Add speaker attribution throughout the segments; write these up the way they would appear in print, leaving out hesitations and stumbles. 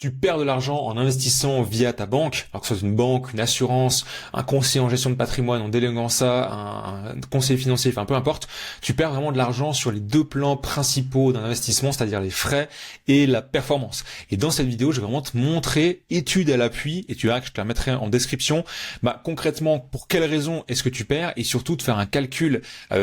Speaker 1: Tu perds de l'argent en investissant via ta banque, alors que ce soit une banque, une assurance, un conseiller en gestion de patrimoine, en déléguant ça, un conseiller financier, enfin peu importe, tu perds vraiment de l'argent sur les deux plans principaux d'un investissement, c'est-à-dire les frais et la performance. Et dans cette vidéo, je vais vraiment te montrer, étude à l'appui, et tu verras que je te la mettrai en description, concrètement, pour quelles raisons est-ce que tu perds, et surtout de faire un calcul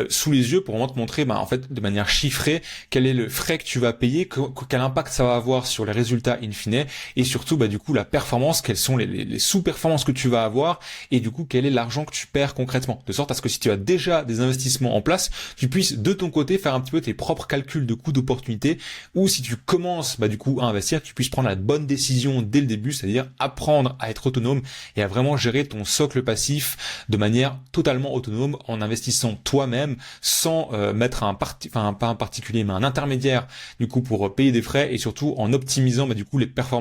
Speaker 1: sous les yeux pour vraiment te montrer, en fait, de manière chiffrée, quel est le frais que tu vas payer, quel impact ça va avoir sur les résultats in fine, et surtout du coup la performance, quelles sont les sous-performances que tu vas avoir, et du coup quel est l'argent que tu perds concrètement, de sorte à ce que si tu as déjà des investissements en place, tu puisses de ton côté faire un petit peu tes propres calculs de coûts d'opportunité, ou si tu commences du coup à investir, tu puisses prendre la bonne décision dès le début, c'est-à-dire apprendre à être autonome et à vraiment gérer ton socle passif de manière totalement autonome en investissant toi-même sans mettre pas un particulier mais un intermédiaire du coup pour payer des frais, et surtout en optimisant du coup les performances.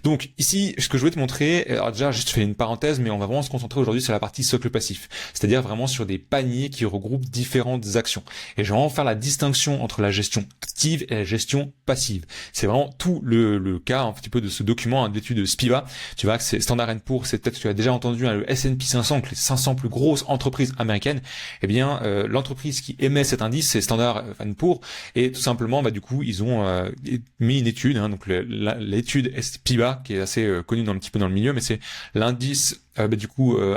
Speaker 1: Donc ici, ce que je voulais te montrer, alors déjà juste fais une parenthèse, mais on va vraiment se concentrer aujourd'hui sur la partie socle passif, c'est-à-dire vraiment sur des paniers qui regroupent différentes actions. Et je vais vraiment faire la distinction entre la gestion active et la gestion passive. C'est vraiment tout le cas un petit peu de ce document d'étude Spiva. Tu vois que c'est Standard & Poor's, c'est peut-être que tu as déjà entendu le S&P 500, donc les 500 plus grosses entreprises américaines. Eh bien, l'entreprise qui émet cet indice, c'est Standard & Poor's, et tout simplement, du coup, ils ont mis une étude, donc l'étude SPIVA, qui est assez connue un petit peu dans le milieu, mais c'est l'indice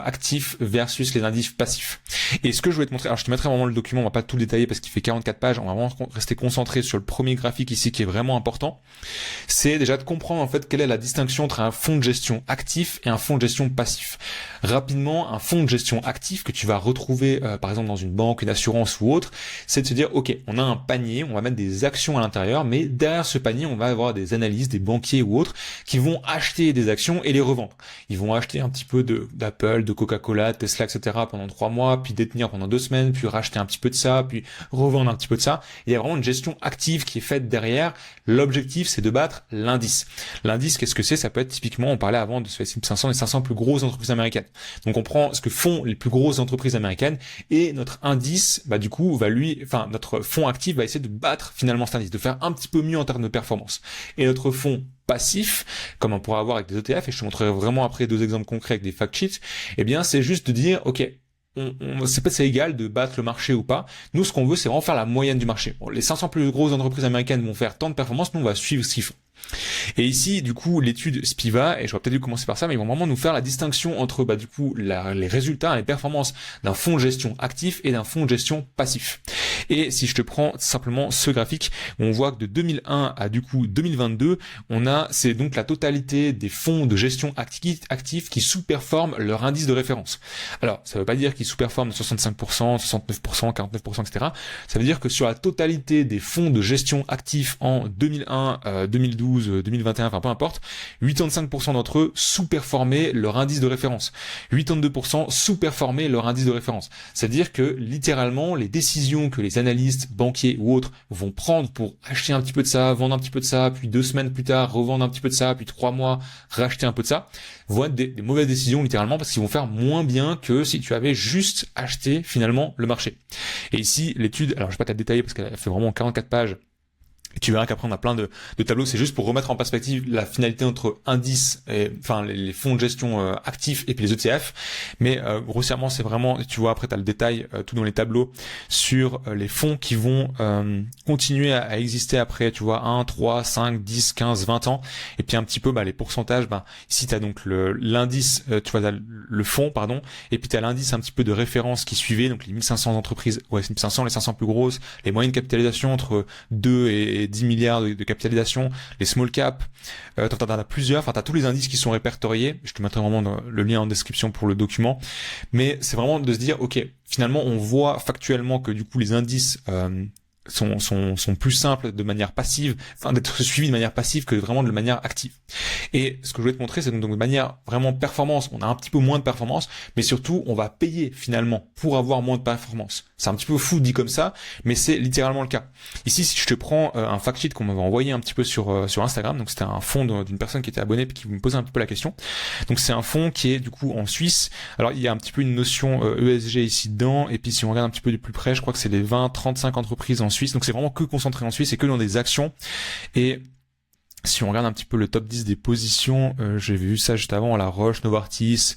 Speaker 1: actif versus les indices passifs. Et ce que je voulais te montrer, alors je te mettrai vraiment le document, on va pas tout détailler parce qu'il fait 44 pages, on va vraiment rester concentré sur le premier graphique ici qui est vraiment important. C'est déjà de comprendre en fait quelle est la distinction entre un fonds de gestion actif et un fonds de gestion passif. Rapidement, un fonds de gestion actif que tu vas retrouver par exemple dans une banque, une assurance ou autre, c'est de se dire ok, on a un panier, on va mettre des actions à l'intérieur, mais derrière ce panier, on va avoir des analystes, des banquiers ou autres qui vont acheter des actions et les revendre. Ils vont acheter un petit peu d'Apple, de Coca-Cola, de Tesla, etc. pendant 3 mois, puis détenir pendant 2 semaines, puis racheter un petit peu de ça, puis revendre un petit peu de ça. Il y a vraiment une gestion active qui est faite derrière. L'objectif, c'est de battre l'indice. L'indice, qu'est-ce que c'est? Ça peut être typiquement, on parlait avant de ce S&P 500, les 500 plus grosses entreprises américaines. Donc on prend ce que font les plus grosses entreprises américaines, et notre indice, du coup, notre fonds actif va essayer de battre finalement cet indice, de faire un petit peu mieux en termes de performance. Et notre fonds passif, comme on pourra avoir avec des ETF, et je te montrerai vraiment après 2 exemples concrets avec des fact sheets, eh bien c'est juste de dire ok, c'est égal de battre le marché ou pas. Nous, ce qu'on veut, c'est vraiment faire la moyenne du marché. Bon, les 500 plus grosses entreprises américaines vont faire tant de performances, nous on va suivre ce qu'ils font. Et ici, du coup, l'étude Spiva, et j'aurais peut-être dû commencer par ça, mais ils vont vraiment nous faire la distinction entre, les résultats, les performances d'un fonds de gestion actif et d'un fonds de gestion passif. Et si je te prends simplement ce graphique, on voit que de 2001 à, 2022, c'est donc la totalité des fonds de gestion actifs qui sous-performent leur indice de référence. Alors, ça veut pas dire qu'ils sous-performent de 65%, 69%, 49%, etc. Ça veut dire que sur la totalité des fonds de gestion actifs en 2001, 2012, 2021, peu importe, 85% d'entre eux sous-performaient leur indice de référence. 82% sous-performaient leur indice de référence. C'est-à-dire que, littéralement, les décisions que les analystes, banquiers ou autres vont prendre pour acheter un petit peu de ça, vendre un petit peu de ça, puis 2 semaines plus tard, revendre un petit peu de ça, puis 3 mois, racheter un peu de ça, vont être des mauvaises décisions, littéralement, parce qu'ils vont faire moins bien que si tu avais juste acheté, finalement, le marché. Et ici, l'étude, alors je vais pas te la détailler parce qu'elle fait vraiment 44 pages, et tu verras qu'après on a plein de tableaux, c'est juste pour remettre en perspective la finalité entre indices et les fonds de gestion actifs et puis les ETF. Mais grossièrement c'est vraiment, tu vois, après tu as le détail tout dans les tableaux sur les fonds qui vont continuer à exister après, tu vois, 1, 3, 5, 10, 15, 20 ans. Et puis un petit peu les pourcentages, ici tu as donc l'indice, tu vois, le fonds, pardon, et puis tu as l'indice un petit peu de référence qui suivait, donc les 1500 entreprises, S&P 500, les 500 plus grosses, les moyennes capitalisations entre 2 et 10 milliards de capitalisation, les small cap, t'en as plusieurs, t'as tous les indices qui sont répertoriés, je te mettrai vraiment le lien en description pour le document, mais c'est vraiment de se dire, ok, finalement on voit factuellement que du coup les indices sont plus simples de manière passive, d'être suivis de manière passive que vraiment de manière active. Et ce que je voulais te montrer, c'est donc de manière vraiment performance, on a un petit peu moins de performance, mais surtout on va payer finalement pour avoir moins de performance. C'est un petit peu fou dit comme ça, mais c'est littéralement le cas. Ici, si je te prends un fact sheet qu'on m'avait envoyé un petit peu sur Instagram, donc c'était un fonds d'une personne qui était abonnée et qui me posait un petit peu la question. Donc c'est un fonds qui est du coup en Suisse. Alors il y a un petit peu une notion ESG ici dedans, et puis si on regarde un petit peu de plus près, je crois que c'est les 20-35 entreprises en Suisse, donc c'est vraiment que concentré en Suisse et que dans des actions. Et Si on regarde un petit peu le top 10 des positions, j'ai vu ça juste avant, La Roche, Novartis,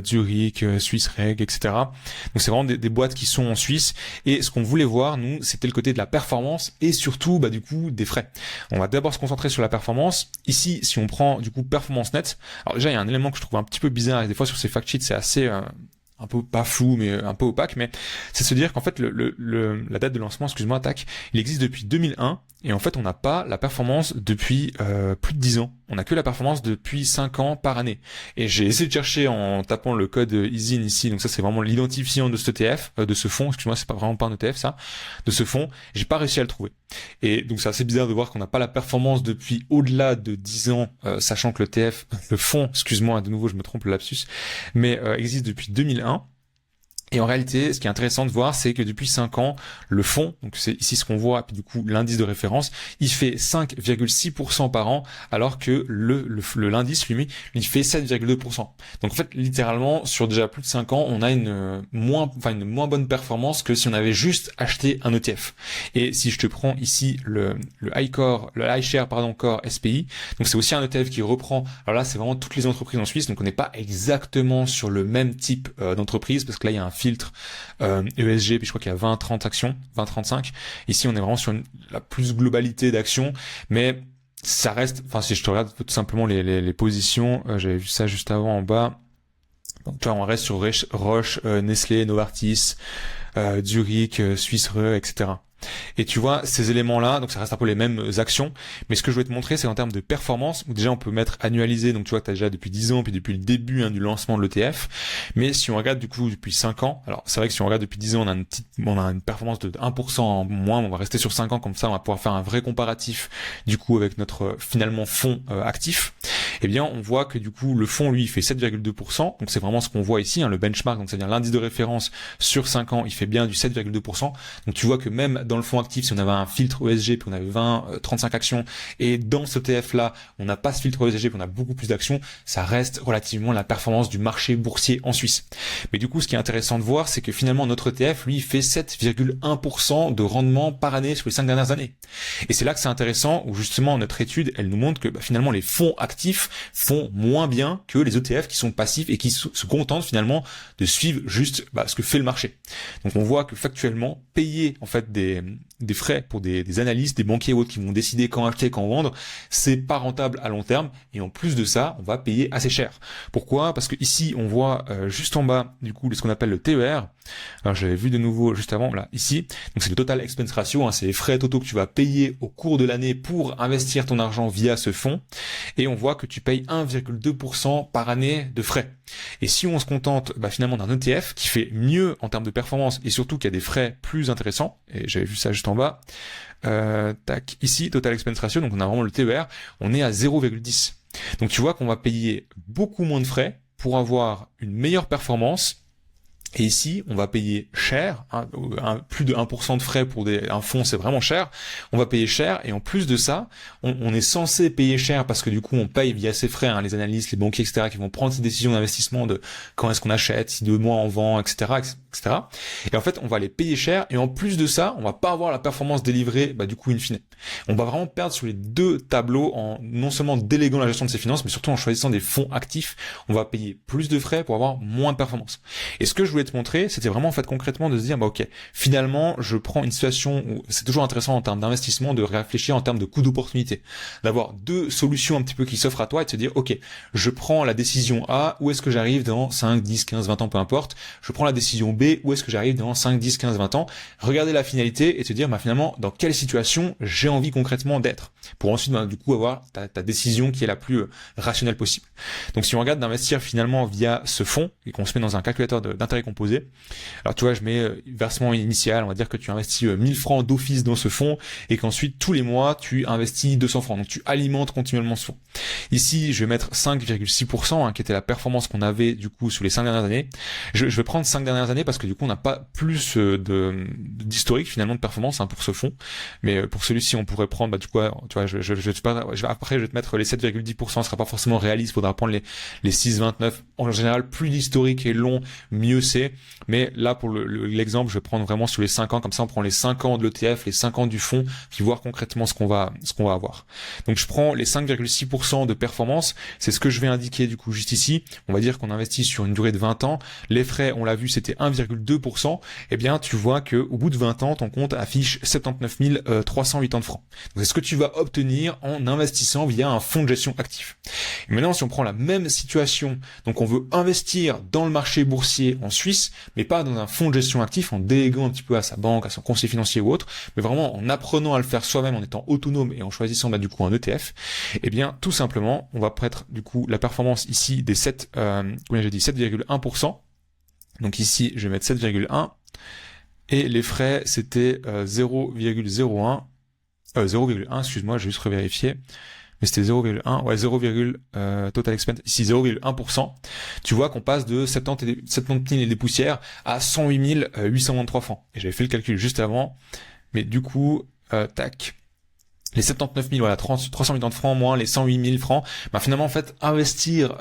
Speaker 1: Zurich, Swiss Reg, etc. Donc c'est vraiment des boîtes qui sont en Suisse. Et ce qu'on voulait voir, nous, c'était le côté de la performance et surtout, du coup, des frais. On va d'abord se concentrer sur la performance. Ici, si on prend du coup performance nette, alors déjà il y a un élément que je trouve un petit peu bizarre et des fois sur ces fact sheets c'est assez un peu pas flou mais un peu opaque, mais c'est se dire qu'en fait la date de lancement, excuse-moi, tac, il existe depuis 2001 et en fait on n'a pas la performance depuis plus de 10 ans. On n'a que la performance depuis 5 ans par année. Et j'ai essayé de chercher en tapant le code ISIN ici, donc ça c'est vraiment l'identifiant de cet ETF, de ce fonds, excuse-moi, c'est pas vraiment pas un ETF ça, de ce fonds, j'ai pas réussi à le trouver. Et donc c'est assez bizarre de voir qu'on n'a pas la performance depuis au-delà de 10 ans, sachant que le fonds, excuse-moi, de nouveau je me trompe le lapsus, mais existe depuis 2001. Et en réalité, ce qui est intéressant de voir, c'est que depuis 5 ans, le fonds, donc c'est ici ce qu'on voit, et puis du coup l'indice de référence, il fait 5,6% par an, alors que l'indice lui il fait 7,2%. Donc en fait, littéralement, sur déjà plus de 5 ans, on a une moins bonne performance que si on avait juste acheté un ETF. Et si je te prends ici le iShare Core SPI, donc c'est aussi un ETF qui reprend, alors là c'est vraiment toutes les entreprises en Suisse, donc on n'est pas exactement sur le même type d'entreprise, parce que là il y a un filtre ESG, puis je crois qu'il y a 20-30 actions, 20-35. Ici, on est vraiment sur la plus globalité d'actions, mais ça reste, enfin, si je te regarde tout simplement les positions, j'avais vu ça juste avant en bas. Donc, tu vois, on reste sur Roche, Nestlé, Novartis, Zurich, Swiss Re, etc. Et tu vois, ces éléments-là, donc ça reste un peu les mêmes actions, mais ce que je voulais te montrer, c'est en termes de performance, où déjà on peut mettre annualisé, donc tu vois que tu as déjà depuis 10 ans, puis depuis le début du lancement de l'ETF, mais si on regarde du coup depuis 5 ans, alors c'est vrai que si on regarde depuis 10 ans, on a une performance de 1% en moins, on va rester sur 5 ans, comme ça on va pouvoir faire un vrai comparatif du coup avec notre finalement fonds actif. Eh bien on voit que du coup le fonds lui il fait 7,2%, donc c'est vraiment ce qu'on voit ici, le benchmark, donc c'est-à-dire l'indice de référence sur 5 ans, il fait bien du 7,2%, donc tu vois que même dans le fonds actif, si on avait un filtre ESG, puis on avait 35 actions, et dans ce ETF là, on n'a pas ce filtre ESG, puis on a beaucoup plus d'actions, ça reste relativement la performance du marché boursier en Suisse. Mais du coup, ce qui est intéressant de voir, c'est que finalement notre ETF, lui, il fait 7,1% de rendement par année sur les 5 dernières années. Et c'est là que c'est intéressant, où justement notre étude, elle nous montre que finalement les fonds actifs font moins bien que les ETF qui sont passifs et qui se contentent finalement de suivre juste ce que fait le marché. Donc on voit que factuellement, payer en fait des frais pour des analystes, des banquiers ou autres qui vont décider quand acheter, quand vendre, c'est pas rentable à long terme, et en plus de ça, on va payer assez cher. Pourquoi ? Parce que ici, on voit juste en bas, du coup, ce qu'on appelle le TER. Alors j'avais vu de nouveau juste avant, là, ici. Donc c'est le total expense ratio, c'est les frais totaux que tu vas payer au cours de l'année pour investir ton argent via ce fonds, et on voit que tu payes 1,2% par année de frais. Et si on se contente finalement d'un ETF qui fait mieux en termes de performance et surtout qui a des frais plus intéressants, et j'avais vu ça juste en bas, ici, total expense ratio, donc on a vraiment le TER, on est à 0,10. Donc tu vois qu'on va payer beaucoup moins de frais pour avoir une meilleure performance. Et ici, on va payer cher, plus de 1% de frais pour un fonds, c'est vraiment cher. On va payer cher, et en plus de ça, on est censé payer cher parce que du coup, on paye via ces frais, les analystes, les banquiers, etc., qui vont prendre ces décisions d'investissement de quand est-ce qu'on achète, si 2 mois on vend, etc., etc. Et en fait, on va les payer cher, et en plus de ça, on va pas avoir la performance délivrée, du coup, in fine. On va vraiment perdre sur les deux tableaux en non seulement déléguant la gestion de ses finances, mais surtout en choisissant des fonds actifs. On va payer plus de frais pour avoir moins de performance. Et ce que je voulais te montrer, c'était vraiment en fait concrètement de se dire ok, finalement je prends une situation où c'est toujours intéressant en termes d'investissement de réfléchir en termes de coût d'opportunité, d'avoir deux solutions un petit peu qui s'offrent à toi et de se dire ok, je prends la décision A, où est-ce que j'arrive dans 5, 10, 15, 20 ans, peu importe, je prends la décision B, où est-ce que j'arrive dans 5, 10, 15, 20 ans, regarder la finalité et te dire finalement dans quelle situation j'ai envie concrètement d'être, pour ensuite du coup avoir ta décision qui est la plus rationnelle possible. Donc si on regarde d'investir finalement via ce fonds et qu'on se met dans un calculateur d'intérêt composé, alors tu vois, je mets versement initial, on va dire que tu investis 1000 francs d'office dans ce fonds et qu'ensuite tous les mois tu investis 200 francs, donc tu alimentes continuellement ce fonds. Ici je vais mettre 5,6% qui était la performance qu'on avait du coup sur les 5 dernières années. Je vais prendre 5 dernières années parce que du coup on n'a pas plus d'historique finalement de performance pour ce fonds, mais pour celui-ci on pourrait prendre du coup tu vois, après je vais te mettre les 7,10%, ce sera pas forcément réaliste, faudra prendre les 6,29. En général plus l'historique est long, mieux c'est. boursier. Mais là, pour l'exemple, je vais prendre vraiment sur les 5 ans. Comme ça, on prend les 5 ans de l'ETF, les 5 ans du fonds, puis voir concrètement ce qu'on va avoir. Donc, je prends les 5,6% de performance. C'est ce que je vais indiquer du coup juste ici. On va dire qu'on investit sur une durée de 20 ans. Les frais, on l'a vu, c'était 1,2%. Eh bien, tu vois que au bout de 20 ans, ton compte affiche 79 380 francs. Donc, c'est ce que tu vas obtenir en investissant via un fonds de gestion actif. Et maintenant, si on prend la même situation, donc on veut investir dans le marché boursier en Suisse, mais pas dans un fonds de gestion actif, en déléguant un petit peu à sa banque, à son conseiller financier ou autre, mais vraiment en apprenant à le faire soi-même, en étant autonome et en choisissant du coup un ETF, eh bien, tout simplement, on va prêtre du coup la performance ici des 7,1%. Donc ici, je vais mettre 7,1. Et les frais, c'était 0,01. 0,1, excuse-moi, j'ai juste revérifié. Mais c'était 0,1, ouais, 0, total expense, ici 0,1%. Tu vois qu'on passe de 70 000 et des poussières à 108 823 francs. Et j'avais fait le calcul juste avant. Mais du coup, tac. Les 79 000, voilà, 380 francs moins les 108 000 francs. Bah, finalement, en fait, investir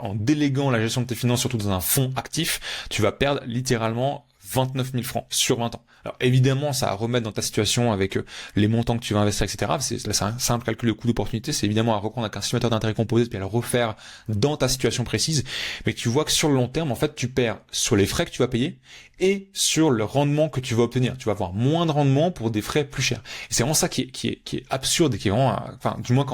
Speaker 1: en déléguant la gestion de tes finances, surtout dans un fonds actif, tu vas perdre littéralement 29 000 francs sur 20 ans. Alors évidemment, ça à remettre dans ta situation avec les montants que tu vas investir, etc. C'est un simple calcul de coût d'opportunité. C'est évidemment à reprendre avec un simulateur d'intérêt composé puis à le refaire dans ta situation précise. Mais tu vois que sur le long terme, en fait, tu perds sur les frais que tu vas payer et sur le rendement que tu vas obtenir. Tu vas avoir moins de rendement pour des frais plus chers. Et c'est vraiment ça qui est absurde et qui est vraiment, enfin, du moins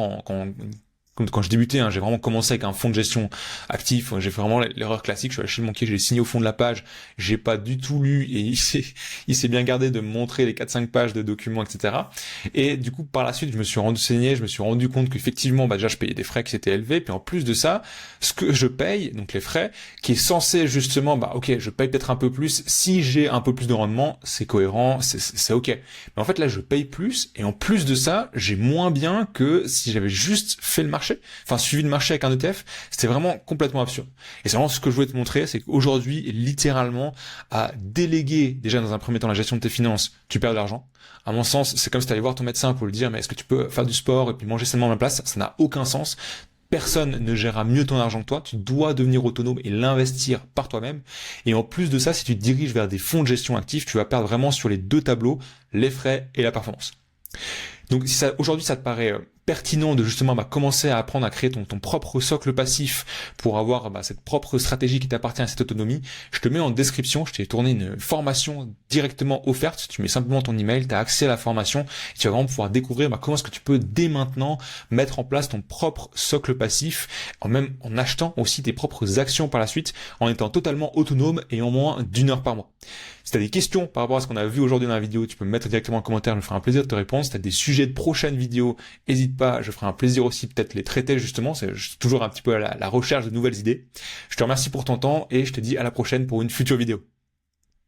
Speaker 1: quand je débutais, j'ai vraiment commencé avec un fonds de gestion actif. J'ai fait vraiment l'erreur classique. Je suis allé chez le banquier, j'ai signé au fond de la page. J'ai pas du tout lu et il s'est bien gardé de me montrer les 4-5 pages de documents, etc. Et du coup, par la suite, je me suis rendu compte qu'effectivement, déjà, je payais des frais qui étaient élevés. Puis en plus de ça, ce que je paye, donc les frais, qui est censé justement, ok, je paye peut-être un peu plus. Si j'ai un peu plus de rendement, c'est cohérent, c'est ok. Mais en fait, là, je paye plus et en plus de ça, j'ai moins bien que si j'avais juste fait le marché. Enfin, suivi de marché avec un ETF, c'était vraiment complètement absurde. Et c'est vraiment ce que je voulais te montrer, c'est qu'aujourd'hui, littéralement, à déléguer déjà dans un premier temps la gestion de tes finances, tu perds de l'argent. À mon sens, c'est comme si tu allais voir ton médecin pour lui dire, mais est-ce que tu peux faire du sport et puis manger sainement à ma place? Ça n'a aucun sens. Personne ne gérera mieux ton argent que toi. Tu dois devenir autonome et l'investir par toi-même. Et en plus de ça, si tu te diriges vers des fonds de gestion actifs, tu vas perdre vraiment sur les deux tableaux, les frais et la performance. Donc si aujourd'hui ça te paraît pertinent de justement commencer à apprendre à créer ton propre socle passif pour avoir cette propre stratégie qui t'appartient à cette autonomie, je te mets en description, je t'ai tourné une formation directement offerte, tu mets simplement ton email, tu as accès à la formation et tu vas vraiment pouvoir découvrir comment est-ce que tu peux dès maintenant mettre en place ton propre socle passif, en achetant aussi tes propres actions par la suite, en étant totalement autonome et en moins d'1 heure par mois. Si tu as des questions par rapport à ce qu'on a vu aujourd'hui dans la vidéo, tu peux me mettre directement en commentaire, je me ferai un plaisir de te répondre. Si tu as des sujets de prochaines vidéos, n'hésite pas, je ferai un plaisir aussi peut-être les traiter justement, c'est toujours un petit peu à la recherche de nouvelles idées. Je te remercie pour ton temps et je te dis à la prochaine pour une future vidéo.